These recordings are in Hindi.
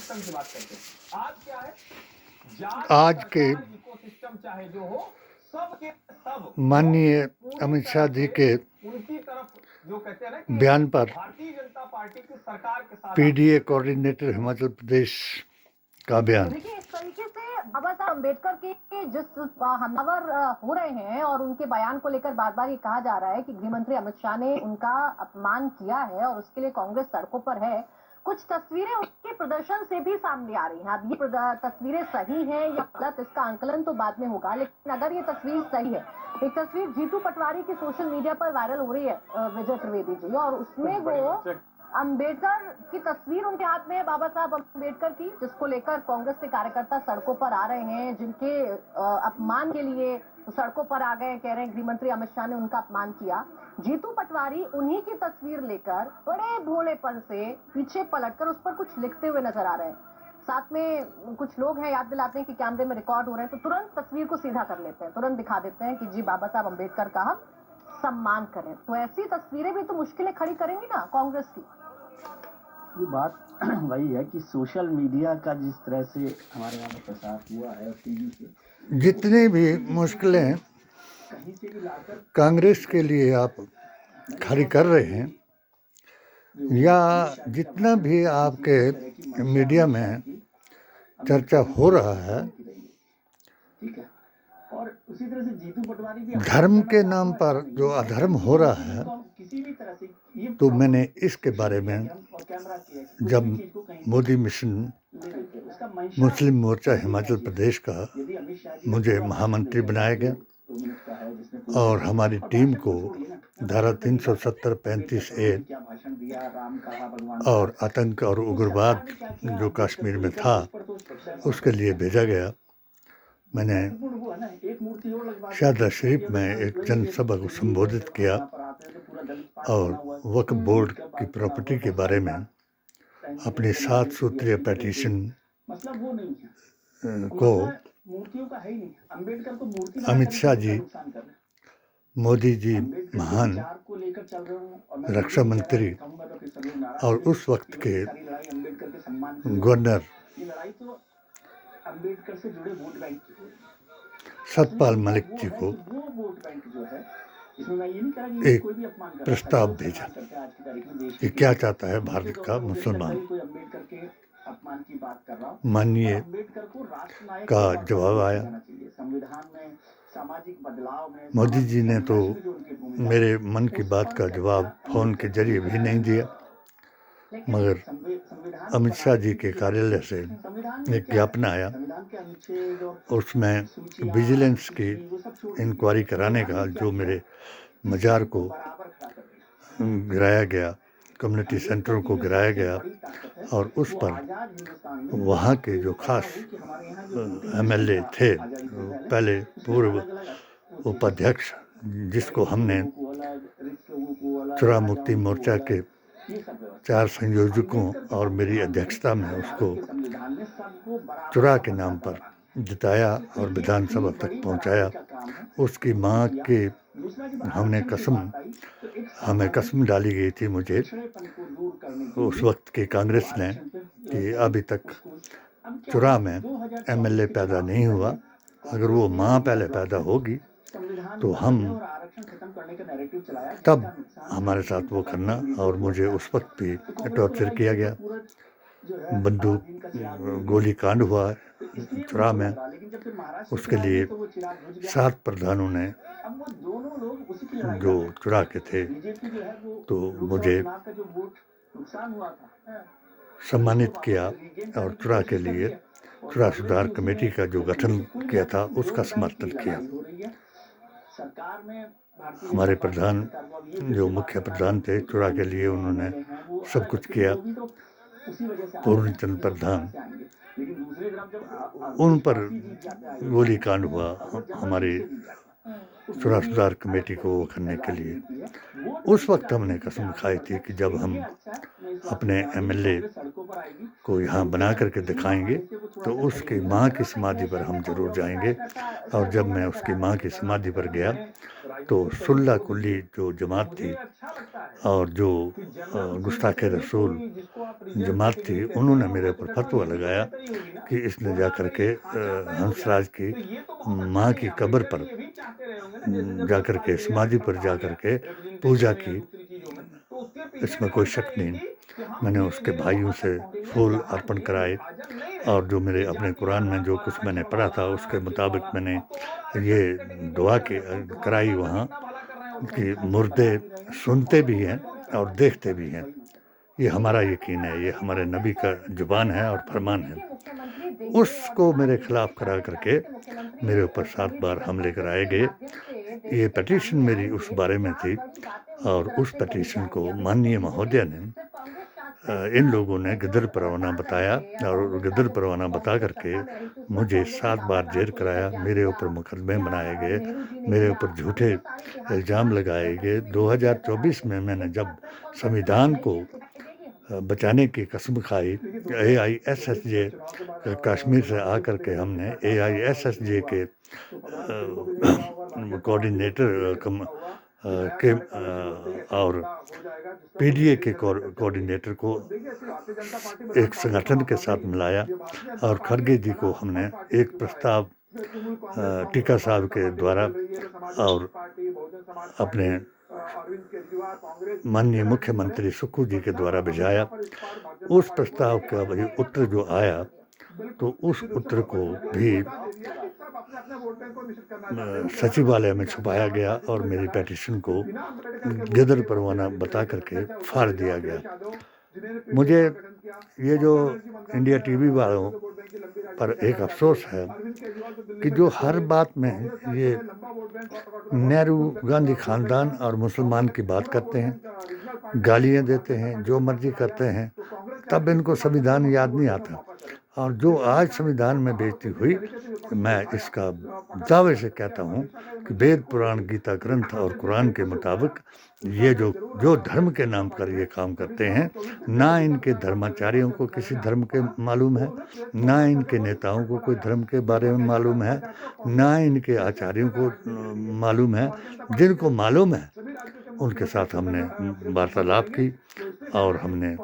सिस्टम की बात करते हैं। आज क्या है, जाट आज के सरकार इकोसिस्टम चाहे जो हो, सब के सब माननीय पूरी अमित तरह शाह जी से के उनकी तरफ जो कहते हैं ना कि बयान पर भारतीय जनता पार्टी की सरकार के साथ पीडीए कोऑर्डिनेटर हिमाचल प्रदेश का बयान। देखिए, इस तरीके से बाबा साहब अम्बेडकर के जिस हमलावर हो रहे हैं और उनके बयान को लेकर बार बार ये कहा जा रहा है कि गृह मंत्री अमित शाह ने उनका अपमान किया है और उसके लिए कांग्रेस सड़कों पर है। कुछ तस्वीरें उनके प्रदर्शन से भी सामने आ रही हैं। अब ये तस्वीरें सही हैं या गलत, इसका आंकलन तो बाद में होगा, लेकिन अगर ये तस्वीर सही है, एक तस्वीर जीतू पटवारी की सोशल मीडिया पर वायरल हो रही है, विजय त्रिवेदी जी, और उसमें वो अंबेडकर की तस्वीर उनके हाथ में है, बाबा साहब अंबेडकर की, जिसको लेकर कांग्रेस के कार्यकर्ता सड़कों पर आ रहे हैं, जिनके अपमान के लिए सड़कों पर आ गए, कह रहे हैं गृह मंत्री अमित शाह ने उनका अपमान किया। जीतू पटवारी उन्हीं की तस्वीर लेकर बड़े भोलेपन से पीछे पलटकर उस पर कुछ लिखते हुए नजर आ रहे हैं। साथ में कुछ लोग हैं, याद दिलाते हैं कि कैमरे में रिकॉर्ड हो रहे हैं, तो तुरंत तस्वीर को सीधा कर लेते हैं, तुरंत दिखा देते हैं कि जी बाबा साहब अंबेडकर का हम सम्मान करें। तो ऐसी तस्वीरें भी तो मुश्किलें खड़ी करेंगी ना कांग्रेस की। ये बात वही है कि सोशल मीडिया का जिस तरह से हमारे यहाँ पर प्रसार हुआ है और टीवी से जितनी भी मुश्किलें कहीं से भी लाकर कांग्रेस के लिए आप खड़ी कर रहे हैं, या जितना भी आपके मीडिया में चर्चा हो रहा है, ठीक है, और उसी तरह से जीतू पटवारी भी धर्म के नाम पर जो अधर्म हो रहा है, किसी भी तरह से ये तो मैंने इसके बारे में और कैमरा की जब मोदी मिशन उसका मंशा मुस्लिम मोर्चा हिमाचल प्रदेश का यदि अमित शाह जी मुझे महामंत्री बनाया गया 2 मिनट का है जिसमें और हमारी टीम को धारा 370, 35A क्या भाषण दिया, राम कहा, भगवान और आतंक और उग्रवाद जो कश्मीर में था उसके लिए भेजा गया। मैंने वो है ना, एक मूर्ति और लगवा दी। शारदा शरीफ में एक जनसभा को संबोधित किया और वक्फ बोर्ड की प्रॉपर्टी के बारे में अपनी 7 सूत्रीय पेटिशन मतलब वो नहीं है, को मूर्तियों का है ही नहीं। अम्बेडकर को मूर्ति अमित शाह जी, नुकसान कर रहे हैं। मोदी जी महान विचार को लेकर चल रहे हूं और मैं रक्षा मंत्री कहूंगा तो फिर सब लोग नाराज और होंगे। उस वक्त के सारी लड़ाई अम्बेडकर के सम्मान की गवर्नर ये लड़ाई तो अम्बेडकर से जुड़े वोट बैंक की हो रही है। सतपाल मलिक जी को वो वोट बैंक जो है, इसमें मैं ये नहीं कह रहा कि एक कोई भी अपमान कर रहा है। प्रस्ताव सब लोग भेजा सम्मान करते हैं आज की तारीख में देश कि के। क्या चाहता है भारत का मुसलमान। कोई अम्बेडकर के अपमान की बात कर रहा हूँ। माननीय अम्बेडकर को राष्ट्रनायक का के तौर पर जवाब देखा आया। जाना चाहिए। संविधान में सामाजिक बदलाव में मोदी जी ने तो सामाजिक जो उनकी भूमिका मेरे मन की बात का जवाब फोन के जरिए भी नहीं दिया, मगर अमित शाह जी के कार्यालय से एक ज्ञापन आया, उसमें विजिलेंस की इंक्वायरी कराने का, जो मेरे मज़ार को गिराया गया, कम्युनिटी सेंटरों को गिराया गया और उस पर वहाँ के जो खास एमएलए थे, पहले पूर्व उपाध्यक्ष जिसको हमने चुरा मुक्ति मोर्चा के 4 संयोजकों और मेरी अध्यक्षता में उसको चुरा के नाम पर जिताया और विधानसभा तक पहुंचाया, उसकी मां के हमें कसम डाली गई थी मुझे उस वक्त की कांग्रेस ने कि अभी तक चुरा में एमएलए पैदा नहीं हुआ, अगर वो मां पहले पैदा होगी तो हम तब हमारे साथ वो करना। और मुझे उस वक्त भी टॉर्चर किया गया, बंदूक गोली कांड हुआ चुरा में, उसके लिए 7 प्रधानों ने जो चुरा के थे तो मुझे सम्मानित किया और चुरा के लिए चुरा सुधार कमेटी का जो गठन किया था उसका समर्थन किया। हमारे प्रधान जो मुख्य प्रधान थे चुरा के लिए, उन्होंने सब कुछ किया। पूर्णचंद प्रधान, उन पर गोली कांड हुआ हमारी चुरा सुधार कमेटी को वो करने के लिए। उस वक्त हमने कसम खाई थी कि जब हम अपने एमएलए को यहाँ बना करके दिखाएंगे तो उसकी माँ की समाधि पर हम जरूर जाएंगे। और जब मैं उसकी माँ की समाधि पर गया तो सुल्ला कुल्ली जो जमात थी और जो गुस्ताखे रसूल जमात थी उन्होंने मेरे ऊपर फतवा लगाया कि इसने जा कर के हंसराज की माँ की कब्र पर जा कर के समाधि पर जा कर के पूजा की। इसमें कोई शक नहीं। मैंने उसके भाइयों से फूल अर्पण कराए और जो मेरे अपने कुरान में जो कुछ मैंने पढ़ा था उसके मुताबिक मैंने ये दुआ कराई वहाँ कि मुर्दे सुनते भी हैं और देखते भी हैं। ये हमारा यकीन है, ये हमारे नबी का जुबान है और फरमान है। उसको मेरे खिलाफ करा करके मेरे ऊपर 7 बार हमले कराए गए। ये पिटीशन मेरी उस बारे में थी और उस पिटीशन को माननीय महोदय ने इन लोगों ने गिदर परवाना बताया और गिदर परवाना बता करके मुझे 7 बार जेल कराया। मेरे ऊपर मुकदमे बनाए गए, मेरे ऊपर झूठे इल्ज़ाम लगाए गए। 2024 में मैंने जब संविधान को बचाने की कसम खाई, AISSJ कश्मीर से आकर के हमने AISSJ के कोऑर्डिनेटर के और PDA के कोऑर्डिनेटर को एक संगठन के साथ मिलाया और खड़गे जी को हमने एक प्रस्ताव टीका साहब के द्वारा और अपने माननीय मुख्यमंत्री सुक्खू जी के द्वारा भिजाया। उस प्रस्ताव का वही उत्तर जो आया तो उस उत्तर को भी सचिवालय में छुपाया गया और मेरी पिटीशन को गिदर परवाना बता करके फाड़ दिया गया। मुझे ये जो इंडिया टीवी वालों पर एक अफसोस है कि जो हर बात में ये नेहरू गांधी खानदान और मुसलमान की बात करते हैं, गालियां देते हैं, जो मर्जी करते हैं, तब इनको संविधान याद नहीं आता। और जो आज संविधान में बेइज्जती हुई, मैं इसका दावे से कहता हूँ कि वेद पुराण गीता ग्रंथ और कुरान के मुताबिक ये जो धर्म के नाम पर ये काम करते हैं, ना इनके धर्माचार्यों को किसी धर्म के मालूम है, ना इनके नेताओं को कोई धर्म के बारे में मालूम है, ना इनके आचार्यों को मालूम है। जिनको मालूम है उनके साथ हमने वार्तालाप की और हमने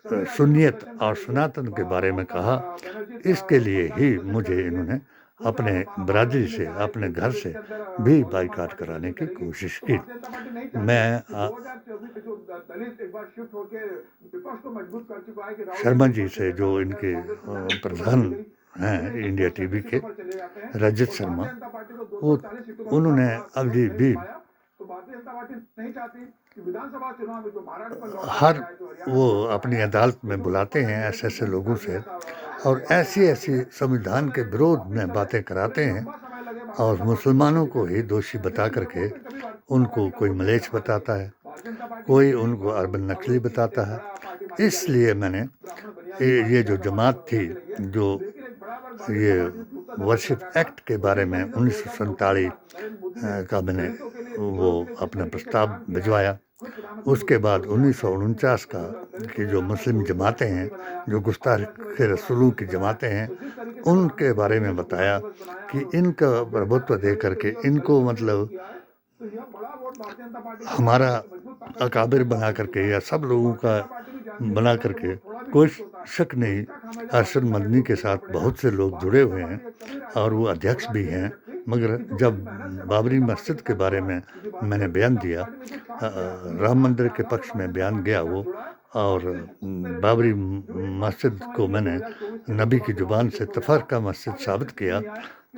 सुन्नियत और सनातन के बारे में कहा। इसके लिए ही मुझे इन्होंने अपने बरादरी से, अपने घर से भी बाइकाट कराने की कोशिश की। मैं शर्मा जी से, जो इनके प्रधान हैं इंडिया टीवी के, रजत शर्मा, उन्होंने अभी भी हर वो अपनी अदालत में बुलाते हैं ऐसे लोगों से और ऐसी संविधान के विरोध में बातें कराते हैं और मुसलमानों को ही दोषी बता करके उनको कोई मलेच्छ बताता है, कोई उनको अरबन नक्सली बताता है। इसलिए मैंने ये जो जमात थी, जो ये वर्शिप एक्ट के बारे में 1947 का मैंने वो अपना प्रस्ताव भिजवाया। उसके बाद 1949 का कि जो मुस्लिम जमातें हैं, जो गुस्ताख रसूलों की जमातें हैं, उनके बारे में बताया कि इनका प्रभुत्व दे करके इनको मतलब हमारा अकाबिर बना करके या सब लोगों का बना करके, कोई शक नहीं अरशद मदनी के साथ बहुत से लोग जुड़े हुए हैं और वो अध्यक्ष भी हैं। मगर जब बाबरी मस्जिद के बारे में मैंने बयान दिया, राम मंदिर के पक्ष में बयान गया वो, और बाबरी मस्जिद को मैंने नबी की ज़ुबान से तफरका मस्जिद साबित किया,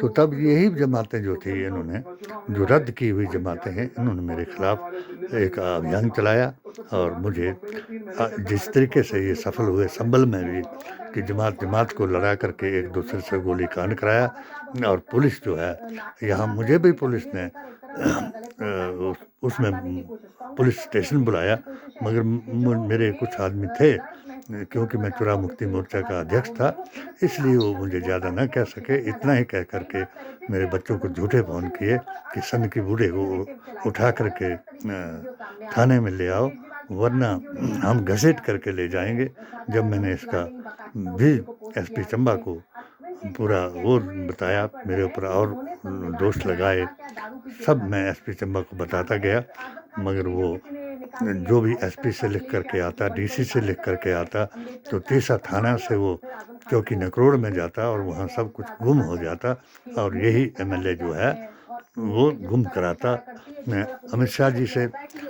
तो तब यही जमातें जो थी, इन्होंने जो रद्द की हुई जमातें हैं, इन्होंने मेरे खिलाफ एक अभियान चलाया और मुझे जिस तरीके से ये सफल हुए संभल में भी कि जमात को लड़ा करके एक दूसरे से गोली कांड कराया। और पुलिस जो है यहाँ, मुझे भी पुलिस ने उसमें पुलिस स्टेशन बुलाया, मगर मेरे कुछ आदमी थे, क्योंकि मैं चुरा मुक्ति मोर्चा का अध्यक्ष था, इसलिए वो मुझे ज़्यादा न कह सके। इतना ही कह करके मेरे बच्चों को झूठे फ़ोन किए कि सन की बूढ़े को उठा करके थाने में ले आओ, वरना हम घसीट करके ले जाएंगे। जब मैंने इसका भी SP चंबा को पूरा वो बताया, मेरे ऊपर और दोष लगाए, सब मैं SP चंबा को बताता गया, मगर वो जो भी एसपी से लिख करके आता, डीसी से लिख करके आता, तो तीसरा थाना से वो चौकी नकरोड़ में जाता और वहाँ सब कुछ गुम हो जाता और यही एमएलए जो है वो गुम कराता। मैं अमित शाह जी से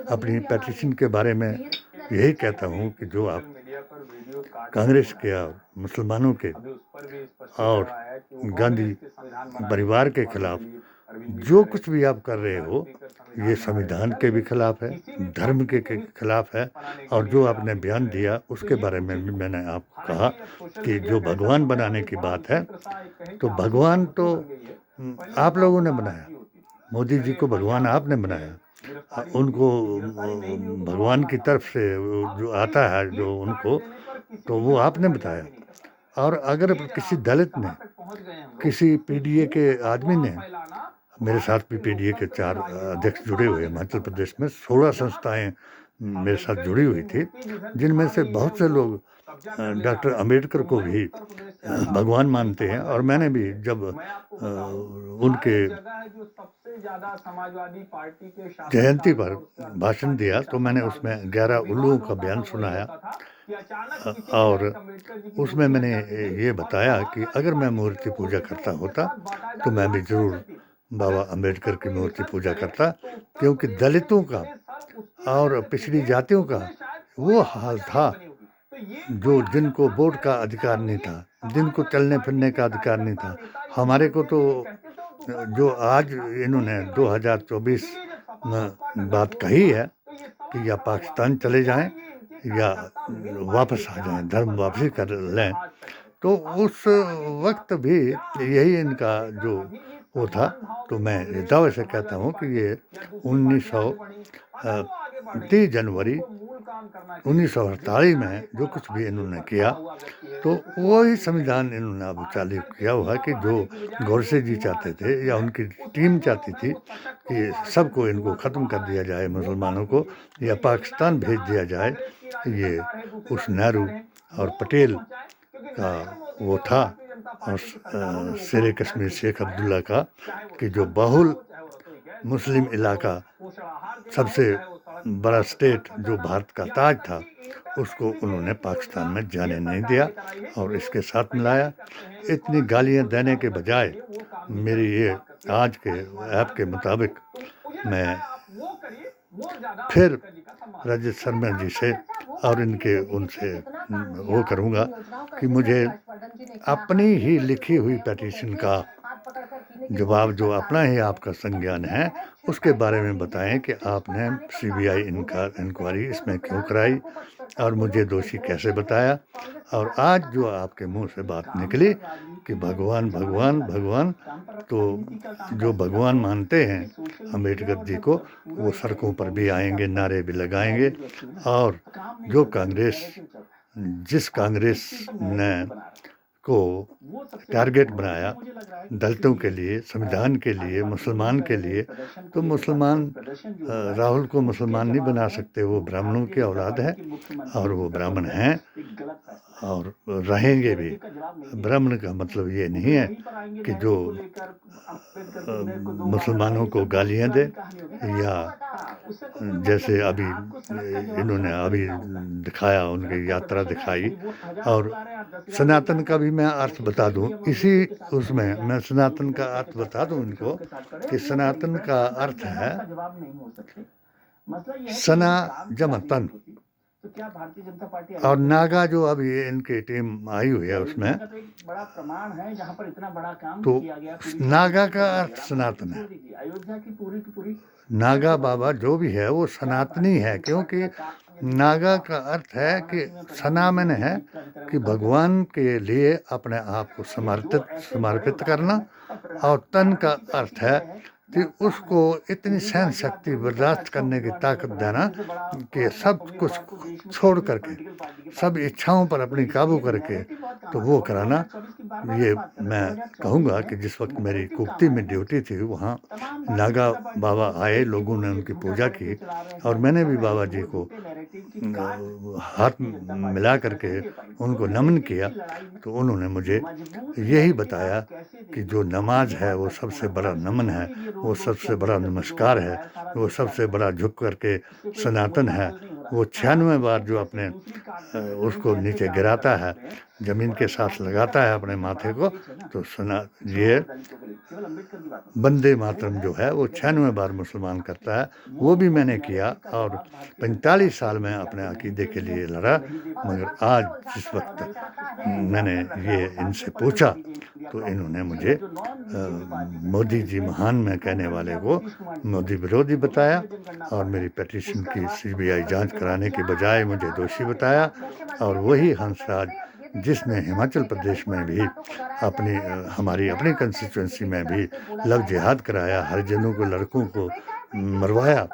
अपनी पेटिशन के बारे में यही कहता हूँ कि जो आप कांग्रेस के और मुसलमानों के और गांधी परिवार के खिलाफ जो कुछ भी आप कर रहे हो, ये संविधान के भी खिलाफ है, धर्म के खिलाफ है। और जो आपने बयान दिया उसके बारे में भी मैंने आपको कहा कि जो भगवान बनाने की बात है, तो भगवान तो आप लोगों ने बनाया, मोदी जी को भगवान आपने बनाया। उनको भगवान की तरफ से जो आता है जो उनको, तो वो आपने बताया। और अगर किसी दलित ने, किसी पीडीए के आदमी ने, मेरे साथ भी पीडीए के 4 अध्यक्ष जुड़े हुए हिमाचल प्रदेश में 16 संस्थाएं मेरे साथ जुड़ी हुई थी, जिनमें से बहुत से लोग डॉक्टर अंबेडकर को भी भगवान मानते हैं। और मैंने भी जब उनके जयंती पर भाषण दिया तो मैंने उसमें 11 उल्लुओं का बयान सुनाया और उसमें मैंने ये बताया कि अगर मैं मूर्ति पूजा करता होता तो मैं भी जरूर बाबा अंबेडकर की मूर्ति पूजा करता, क्योंकि दलितों का और पिछड़ी जातियों का वो हाल था जो जिनको वोट का अधिकार नहीं था, जिनको चलने फिरने का अधिकार नहीं था। हमारे को तो जो आज इन्होंने 2024 में बात कही है कि या पाकिस्तान चले जाएं या वापस आ जाएं, धर्म वापसी कर लें, तो उस वक्त भी यही इनका जो वो था। तो मैं दावे से कहता हूँ कि ये 30 जनवरी 1948 में जो कुछ भी इन्होंने किया, तो वही संविधान इन्होंने अब चालू किया हुआ कि जो गोडसे जी चाहते थे या उनकी टीम चाहती थी कि सबको इनको ख़त्म कर दिया जाए, मुसलमानों को, या पाकिस्तान भेज दिया जाए। ये उस नेहरू और पटेल का वो था और शेर कश्मीर शेख अब्दुल्ला का कि जो बहुल मुस्लिम इलाका, सबसे बड़ा स्टेट जो भारत का ताज था, उसको उन्होंने पाकिस्तान में जाने नहीं दिया और इसके साथ मिलाया। इतनी गालियां देने के बजाय मेरी ये आज के ऐप के मुताबिक मैं फिर रजत शर्मा जी से और इनके उनसे वो करूँगा कि मुझे अपनी ही लिखी हुई पेटिशन का जवाब, जो अपना ही आपका संज्ञान है, उसके बारे में बताएं कि आपने सीबीआई इंक्वायरी इसमें क्यों कराई और मुझे दोषी कैसे बताया। और आज जो आपके मुंह से बात निकली कि भगवान भगवान भगवान, तो जो भगवान मानते हैं अंबेडकर जी को, वो सड़कों पर भी आएंगे, नारे भी लगाएंगे। और जो कांग्रेस, जिस कांग्रेस ने को टारगेट बनाया दलितों के लिए, संविधान के लिए, मुसलमान के लिए, तो मुसलमान राहुल को मुसलमान नहीं बना सकते। वो ब्राह्मणों की औलाद है और वो ब्राह्मण हैं और रहेंगे भी। ब्राह्मण का मतलब ये नहीं है कि जो मुसलमानों को गालियां दे, या जैसे अभी इन्होंने अभी दिखाया, उनकी यात्रा दिखाई। और सनातन का भी मैं अर्थ बता दूं, इसी उसमें मैं सनातन का अर्थ बता दूं इनको कि सनातन का अर्थ है सना जमा तन, और नागा जो अब ये इनकी टीम आई हुई है उसमें, तो नागा का अर्थ सनातन है। नागा बाबा जो भी है वो सनातनी है, क्योंकि नागा का अर्थ है कि सनामन है कि भगवान के लिए अपने आप को समर्पित करना, और तन का अर्थ है कि उसको इतनी सहन शक्ति बर्दाश्त करने की ताकत देना कि सब कुछ छोड़ करके, सब इच्छाओं पर अपनी काबू करके तो वो कराना। ये मैं कहूँगा कि जिस वक्त मेरी कुप्ती में ड्यूटी थी, वहाँ नागा बाबा आए, लोगों ने उनकी पूजा की और मैंने भी बाबा जी को हाथ मिला करके उनको नमन किया तो उन्होंने मुझे यही बताया कि जो नमाज है वो सबसे बड़ा नमन है, वो सबसे बड़ा नमस्कार है, वो सबसे बड़ा झुक करके सनातन है। वो 96 बार जो अपने उसको नीचे गिराता है, ज़मीन के साथ लगाता है अपने माथे को, तो ये वंदे मातरम जो है वो 96 बार मुसलमान करता है। वो भी मैंने किया और 45 साल में अपने अकीदे के लिए लड़ा, मगर आज जिस वक्त मैंने ये इनसे पूछा तो इन्होंने मुझे मोदी जी महान में कहने वाले को मोदी विरोधी बताया और मेरी पिटीशन की सीबीआई जांच कराने के बजाय मुझे दोषी बताया। और वही हंसराज जिसने हिमाचल प्रदेश में भी हमारी अपनी कंस्टिट्यूंसी में भी लव जिहाद कराया, हरिजनों को, लड़कों को मरवाया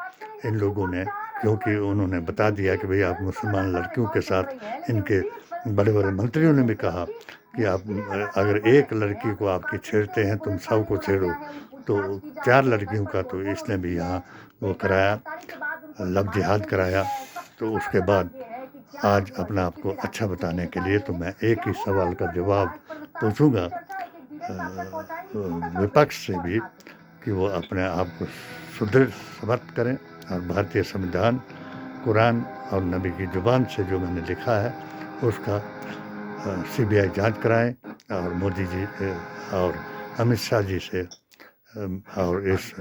इन लोगों ने, क्योंकि उन्होंने बता दिया कि भाई आप मुसलमान लड़कियों के साथ, इनके बड़े बड़े मंत्रियों ने भी कहा कि आप अगर एक लड़की को आपकी छेड़ते हैं तुम सब को छेड़ो, तो 4 लड़कियों का तो इसने भी यहाँ वो कराया, लव जिहाद कराया। तो उसके बाद आज अपने आप को अच्छा बताने के लिए तो मैं एक ही सवाल का जवाब पूछूंगा विपक्ष से भी कि वो अपने आप को सुदृढ़ समर्थ करें और भारतीय संविधान, कुरान और नबी की जुबान से जो मैंने लिखा है उसका सीबीआई जांच कराएं और मोदी जी और अमित शाह जी से और इस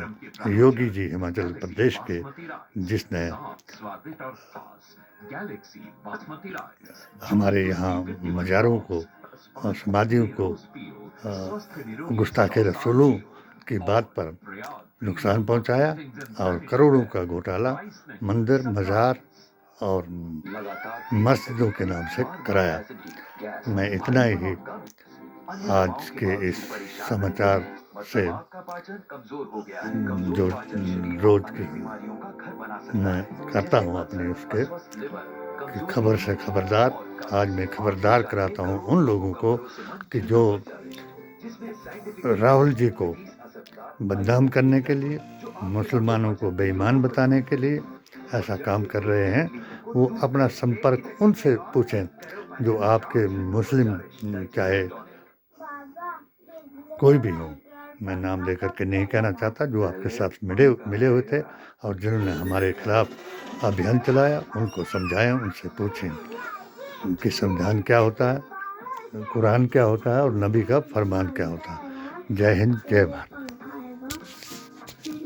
योगी जी हिमाचल प्रदेश के जिसने हमारे यहाँ मज़ारों को और समाधियों को गुस्ताखे रसूलों की बात पर नुकसान पहुंचाया और करोड़ों का घोटाला मंदिर, मज़ार और मस्जिदों के नाम से कराया। मैं इतना ही आज के इस समाचार से जो रोज की मैं करता हूँ अपने उसके कि खबर से खबरदार, आज मैं खबरदार कराता हूँ उन लोगों को कि जो राहुल जी को बदनाम करने के लिए, मुसलमानों को बेईमान बताने के लिए ऐसा काम कर रहे हैं। वो अपना संपर्क उनसे पूछें जो आपके मुस्लिम, चाहे कोई भी हो, मैं नाम लेकर के नहीं कहना चाहता, जो आपके साथ मिले हुए थे और जिन्होंने हमारे खिलाफ अभियान चलाया, उनको समझाएं, उनसे पूछें उनकी संविधान क्या होता है, कुरान क्या होता है और नबी का फरमान क्या होता है। जय हिंद, जय भारत।